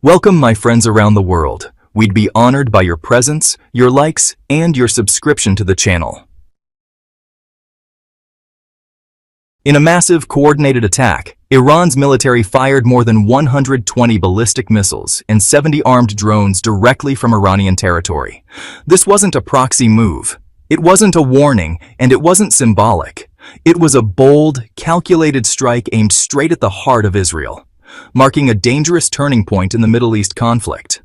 Welcome, my friends around the world. We'd be honored by your presence, your likes, and your subscription to the channel. In a massive, coordinated attack, Iran's military fired more than 120 ballistic missiles and 70 armed drones directly from Iranian territory. This wasn't a proxy move. It wasn't a warning, and it wasn't symbolic. It was a bold, calculated strike aimed straight at the heart of Israel, marking a dangerous turning point in the Middle East conflict.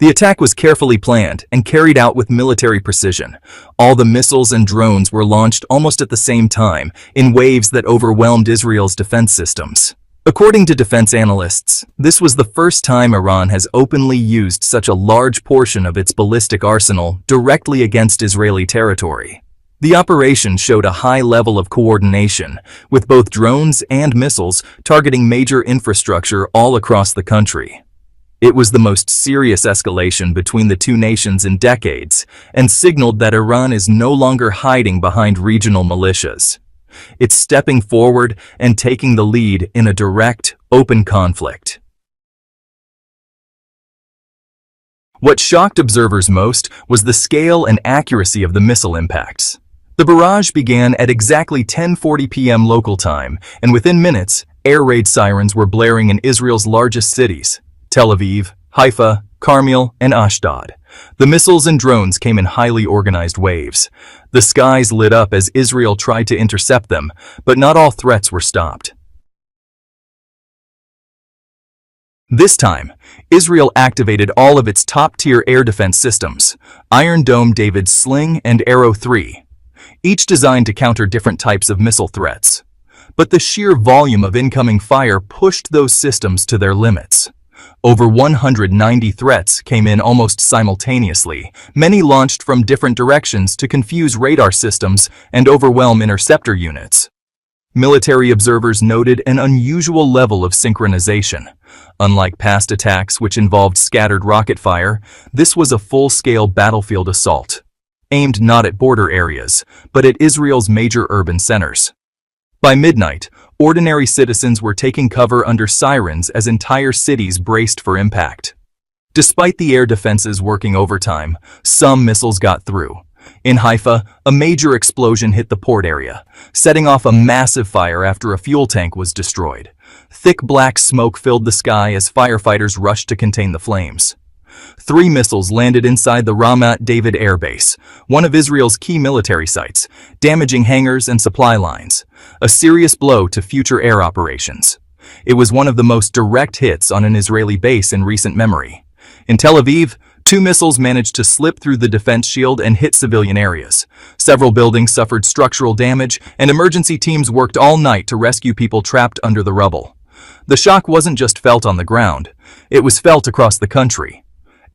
The attack was carefully planned and carried out with military precision. All the missiles and drones were launched almost at the same time, in waves that overwhelmed Israel's defense systems. According to defense analysts, this was the first time Iran has openly used such a large portion of its ballistic arsenal directly against Israeli territory. The operation showed a high level of coordination, with both drones and missiles targeting major infrastructure all across the country. It was the most serious escalation between the two nations in decades, and signaled that Iran is no longer hiding behind regional militias. It's stepping forward and taking the lead in a direct, open conflict. What shocked observers most was the scale and accuracy of the missile impacts. The barrage began at exactly 10:40 p.m. local time, and within minutes, air raid sirens were blaring in Israel's largest cities, Tel Aviv, Haifa, Carmel, and Ashdod. The missiles and drones came in highly organized waves. The skies lit up as Israel tried to intercept them, but not all threats were stopped. This time, Israel activated all of its top-tier air defense systems, Iron Dome David's Sling and Arrow 3. Each designed to counter different types of missile threats. But the sheer volume of incoming fire pushed those systems to their limits. Over 190 threats came in almost simultaneously, many launched from different directions to confuse radar systems and overwhelm interceptor units. Military observers noted an unusual level of synchronization. Unlike past attacks which involved scattered rocket fire, this was a full-scale battlefield assault, aimed not at border areas, but at Israel's major urban centers. By midnight, ordinary citizens were taking cover under sirens as entire cities braced for impact. Despite the air defenses working overtime, some missiles got through. In Haifa, a major explosion hit the port area, setting off a massive fire after a fuel tank was destroyed. Thick black smoke filled the sky as firefighters rushed to contain the flames. 3 missiles landed inside the Ramat David Air Base, one of Israel's key military sites, damaging hangars and supply lines, a serious blow to future air operations. It was one of the most direct hits on an Israeli base in recent memory. In Tel Aviv, 2 missiles managed to slip through the defense shield and hit civilian areas. Several buildings suffered structural damage, and emergency teams worked all night to rescue people trapped under the rubble. The shock wasn't just felt on the ground, it was felt across the country.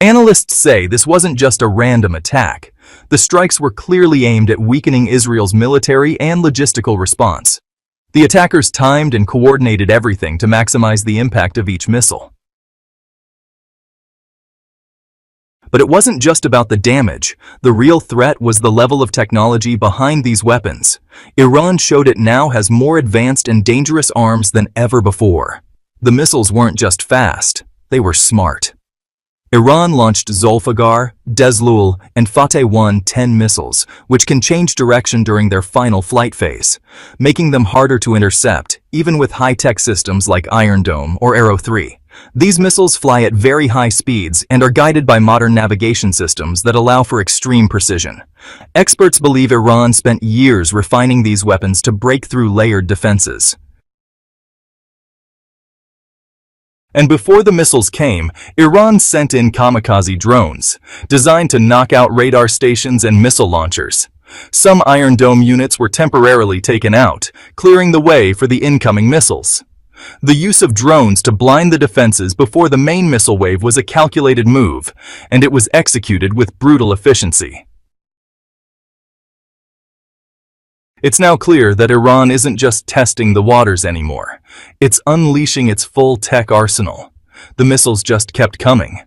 Analysts say this wasn't just a random attack. The strikes were clearly aimed at weakening Israel's military and logistical response. The attackers timed and coordinated everything to maximize the impact of each missile. But it wasn't just about the damage. The real threat was the level of technology behind these weapons. Iran showed it now has more advanced and dangerous arms than ever before. The missiles weren't just fast, they were smart. Iran launched Zulfiqar, Deslul, and Fateh 1-10 missiles, which can change direction during their final flight phase, making them harder to intercept, even with high-tech systems like Iron Dome or Arrow 3. These missiles fly at very high speeds and are guided by modern navigation systems that allow for extreme precision. Experts believe Iran spent years refining these weapons to break through layered defenses. And before the missiles came, Iran sent in kamikaze drones, designed to knock out radar stations and missile launchers. Some Iron Dome units were temporarily taken out, clearing the way for the incoming missiles. The use of drones to blind the defenses before the main missile wave was a calculated move, and it was executed with brutal efficiency. It's now clear that Iran isn't just testing the waters anymore. It's unleashing its full tech arsenal. The missiles just kept coming.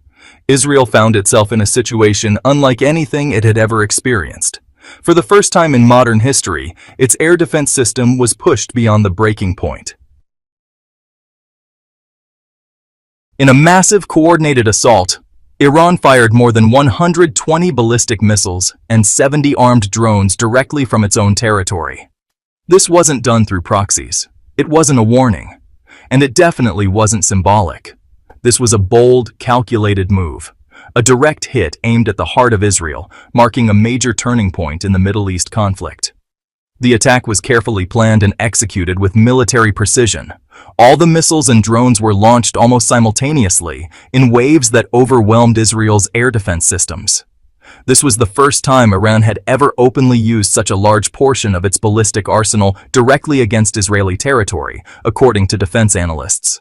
Israel found itself in a situation unlike anything it had ever experienced. For the first time in modern history, its air defense system was pushed beyond the breaking point. In a massive coordinated assault, Iran fired more than 120 ballistic missiles and 70 armed drones directly from its own territory. This wasn't done through proxies. It wasn't a warning. And it definitely wasn't symbolic. This was a bold, calculated move. A direct hit aimed at the heart of Israel, marking a major turning point in the Middle East conflict. The attack was carefully planned and executed with military precision. All the missiles and drones were launched almost simultaneously, in waves that overwhelmed Israel's air defense systems. This was the first time Iran had ever openly used such a large portion of its ballistic arsenal directly against Israeli territory, according to defense analysts.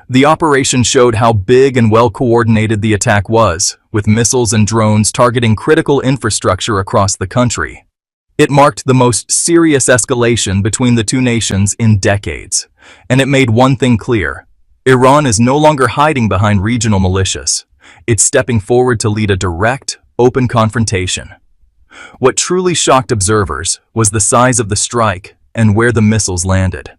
The operation showed how big and well-coordinated the attack was, with missiles and drones targeting critical infrastructure across the country. It marked the most serious escalation between the two nations in decades, and it made one thing clear. Iran is no longer hiding behind regional militias. It's stepping forward to lead a direct, open confrontation. What truly shocked observers was the size of the strike and where the missiles landed.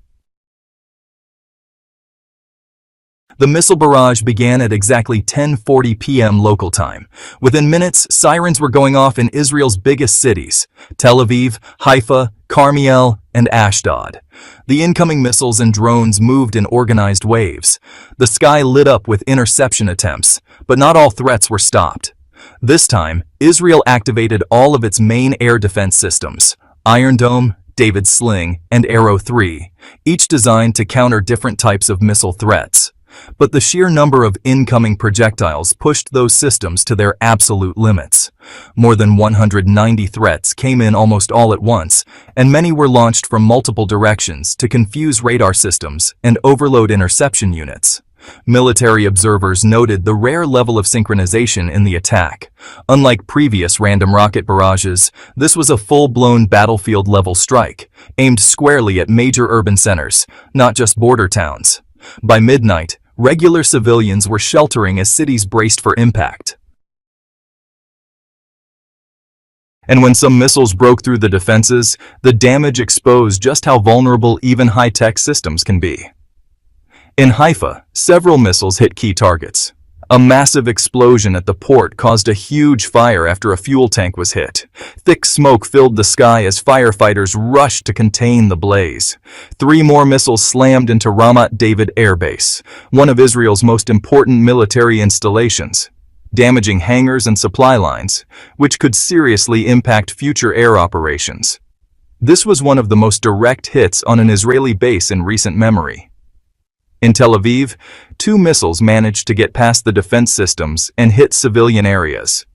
The missile barrage began at exactly 10:40 p.m. local time. Within minutes, sirens were going off in Israel's biggest cities, Tel Aviv, Haifa, Carmiel, and Ashdod. The incoming missiles and drones moved in organized waves. The sky lit up with interception attempts, but not all threats were stopped. This time, Israel activated all of its main air defense systems, Iron Dome, David's Sling, and Arrow 3, each designed to counter different types of missile threats. But the sheer number of incoming projectiles pushed those systems to their absolute limits. More than 190 threats came in almost all at once, and many were launched from multiple directions to confuse radar systems and overload interception units. Military observers noted the rare level of synchronization in the attack. Unlike previous random rocket barrages, this was a full-blown battlefield-level strike, aimed squarely at major urban centers, not just border towns. By midnight, regular civilians were sheltering as cities braced for impact. And when some missiles broke through the defenses, the damage exposed just how vulnerable even high-tech systems can be. In Haifa, several missiles hit key targets. A massive explosion at the port caused a huge fire after a fuel tank was hit. Thick smoke filled the sky as firefighters rushed to contain the blaze. 3 more missiles slammed into Ramat David Air Base, one of Israel's most important military installations, damaging hangars and supply lines, which could seriously impact future air operations. This was one of the most direct hits on an Israeli base in recent memory. In Tel Aviv, 2 missiles managed to get past the defense systems and hit civilian areas.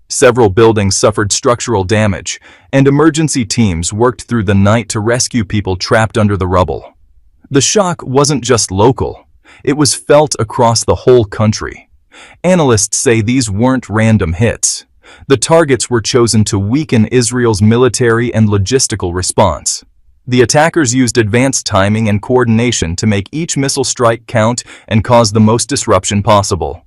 Several buildings suffered structural damage, and emergency teams worked through the night to rescue people trapped under the rubble. The shock wasn't just local. It was felt across the whole country. Analysts say these weren't random hits. The targets were chosen to weaken Israel's military and logistical response. The attackers used advanced timing and coordination to make each missile strike count and cause the most disruption possible.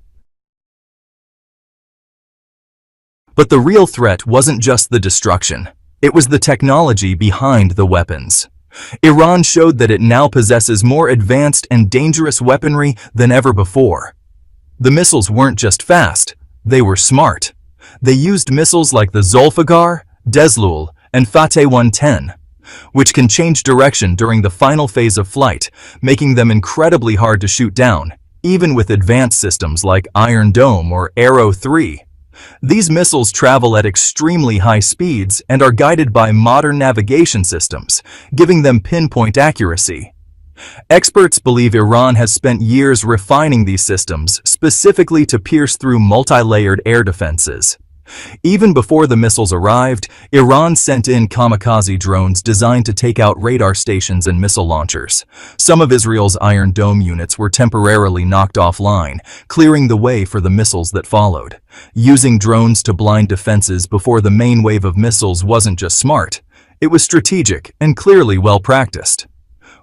But the real threat wasn't just the destruction. It was the technology behind the weapons. Iran showed that it now possesses more advanced and dangerous weaponry than ever before. The missiles weren't just fast, they were smart. They used missiles like the Zulfiqar, Deslul, and Fateh 110. Which can change direction during the final phase of flight, making them incredibly hard to shoot down, even with advanced systems like Iron Dome or Arrow 3. These missiles travel at extremely high speeds and are guided by modern navigation systems, giving them pinpoint accuracy. Experts believe Iran has spent years refining these systems specifically to pierce through multi-layered air defenses. Even before the missiles arrived, Iran sent in kamikaze drones designed to take out radar stations and missile launchers. Some of Israel's Iron Dome units were temporarily knocked offline, clearing the way for the missiles that followed. Using drones to blind defenses before the main wave of missiles wasn't just smart, it was strategic and clearly well practiced.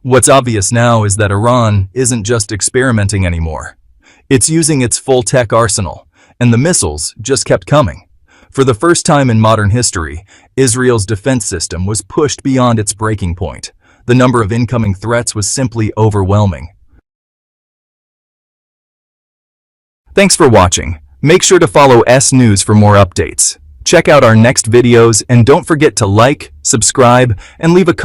What's obvious now is that Iran isn't just experimenting anymore. It's using its full tech arsenal, and the missiles just kept coming. For the first time in modern history, Israel's defense system was pushed beyond its breaking point. The number of incoming threats was simply overwhelming. Thanks for watching. Make sure to follow S News for more updates. Check out our next videos and don't forget to like, subscribe, and leave a comment.